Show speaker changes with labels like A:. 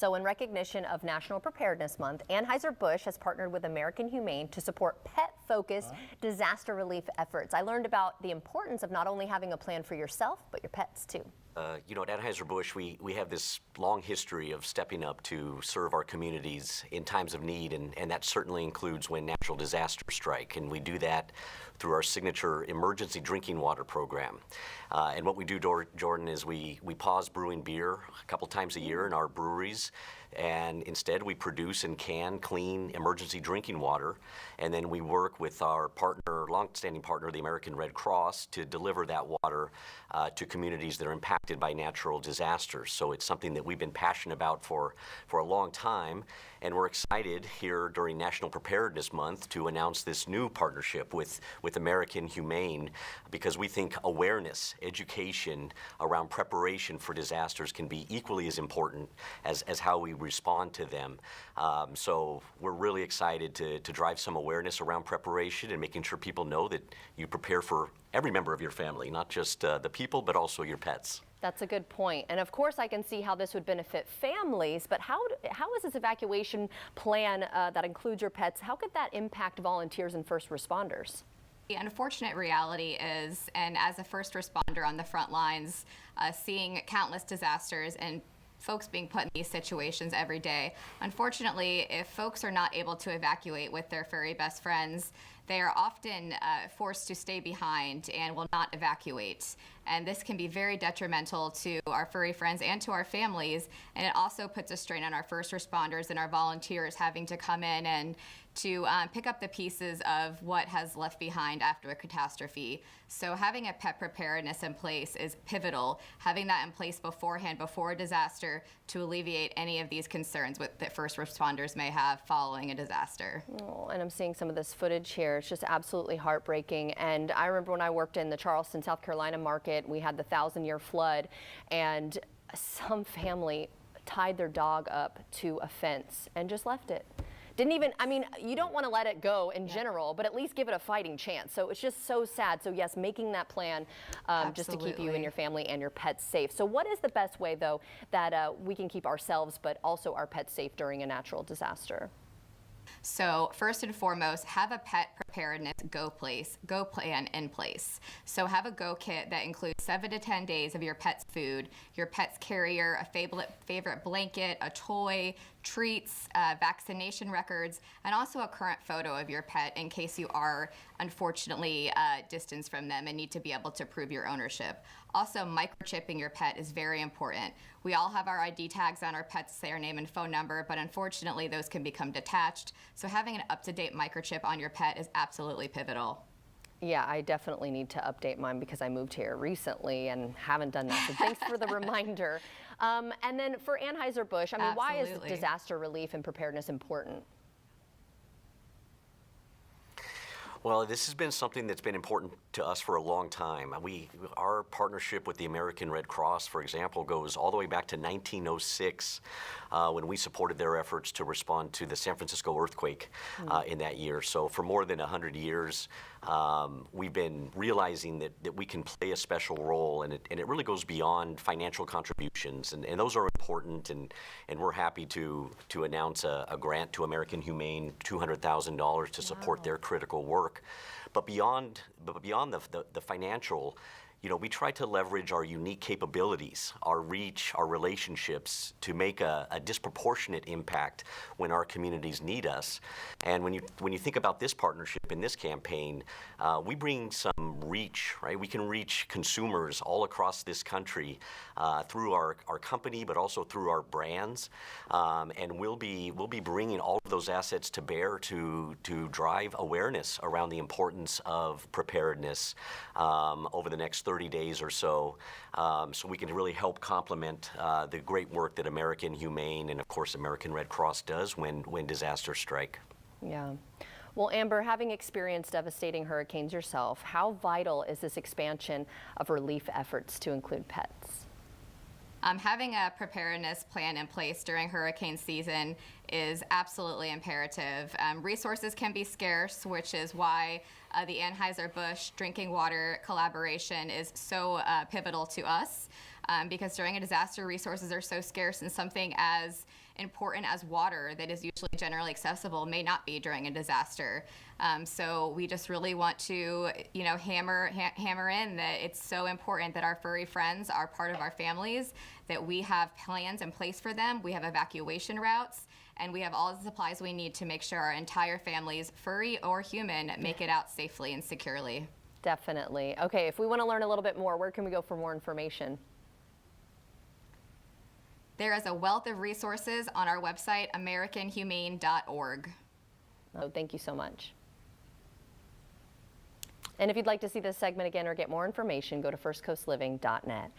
A: So in recognition of National Preparedness Month, Anheuser-Busch has partnered with American Humane to support pet-focused disaster relief efforts. I learned about the importance of not only having a plan for yourself, but your pets too.
B: You know, at Anheuser-Busch, we have this long history of stepping up to serve our communities in times of need, and that certainly includes when natural disasters strike. And we do that through our signature emergency drinking water program. And what we do, Jordan, is we pause brewing beer a couple times a year in our breweries, and instead we produce and can clean emergency drinking water. And then we work with our partner, longstanding partner, the American Red Cross, to deliver that water to communities that are impacted by natural disasters. So it's something that we've been passionate about for a long time, and we're excited here during National Preparedness Month to announce this new partnership with American Humane, because we think awareness, education around preparation for disasters can be equally as important as how we respond to them. So we're really excited to drive some awareness around preparation and making sure people know that you prepare for every member of your family, not just the people, but also your pets.
A: That's a good point. And of course, I can see how this would benefit families, but how is this evacuation plan that includes your pets, how could that impact volunteers and first responders?
C: The unfortunate reality is, and as a first responder on the front lines, seeing countless disasters and folks being put in these situations every day. Unfortunately, if folks are not able to evacuate with their furry best friends, they are often forced to stay behind and will not evacuate. And this can be very detrimental to our furry friends and to our families. And it also puts a strain on our first responders and our volunteers having to come in and to pick up the pieces of what has left behind after a catastrophe. So having a pet preparedness in place is pivotal. Having that in place beforehand, before a disaster, to alleviate any of these concerns that first responders may have following a disaster.
A: Oh, and I'm seeing some of this footage here. It's just absolutely heartbreaking. And I remember when I worked in the Charleston, South Carolina market, we had the 1,000-year flood, and some family tied their dog up to a fence and just left it. Didn't even, I mean, you don't want to let it go in general, but at least give it a fighting chance. So it's just so sad. So yes, making that plan just to keep you and your family and your pets safe. So what is the best way, though, that we can keep ourselves but also our pets safe during a natural disaster?
C: So first and foremost, have a pet preparedness go plan in place. So have a go kit that includes 7 to 10 days of your pet's food, your pet's carrier, a favorite blanket, a toy, treats, vaccination records, and also a current photo of your pet in case you are unfortunately distanced from them and need to be able to prove your ownership. Also, microchipping your pet is very important. We all have our ID tags on our pets, say our name and phone number, but unfortunately those can become detached. So having an up-to-date microchip on your pet is absolutely pivotal.
A: Yeah, I definitely need to update mine because I moved here recently and haven't done that. So thanks for the reminder. And then for Anheuser-Busch, I mean, why is disaster relief and preparedness important?
B: Well, this has been something that's been important to us for a long time. Our partnership with the American Red Cross, for example, goes all the way back to 1906 when we supported their efforts to respond to the San Francisco earthquake in that year. So for more than 100 years, we've been realizing that we can play a special role, and it really goes beyond financial contributions, and those are important, and we're happy to announce a grant to American Humane, $200,000 to support their critical work. But beyond the financial, you know, we try to leverage our unique capabilities, our reach, our relationships to make a disproportionate impact when our communities need us. And when you think about this partnership in this campaign, we bring some reach, right? We can reach consumers all across this country through our company, but also through our brands. And we'll be bringing all of those assets to bear to drive awareness around the importance of preparedness over the next 30 days or so, so we can really help complement the great work that American Humane and, of course, American Red Cross does when disasters strike.
A: Yeah. Well, Amber, having experienced devastating hurricanes yourself, how vital is this expansion of relief efforts to include pets?
C: Having a preparedness plan in place during hurricane season is absolutely imperative. Resources can be scarce, which is why the Anheuser-Busch drinking water collaboration is so pivotal to us. Because during a disaster, resources are so scarce, and something as important as water that is usually generally accessible may not be during a disaster. So we just really want to, hammer in that it's so important that our furry friends are part of our families, that we have plans in place for them, we have evacuation routes, and we have all the supplies we need to make sure our entire families, furry or human, make it out safely and securely.
A: Definitely. Okay, if we want to learn a little bit more, where can we go for more information?
C: There is a wealth of resources on our website, americanhumane.org.
A: Oh, thank you so much. And if you'd like to see this segment again or get more information, go to firstcoastliving.net.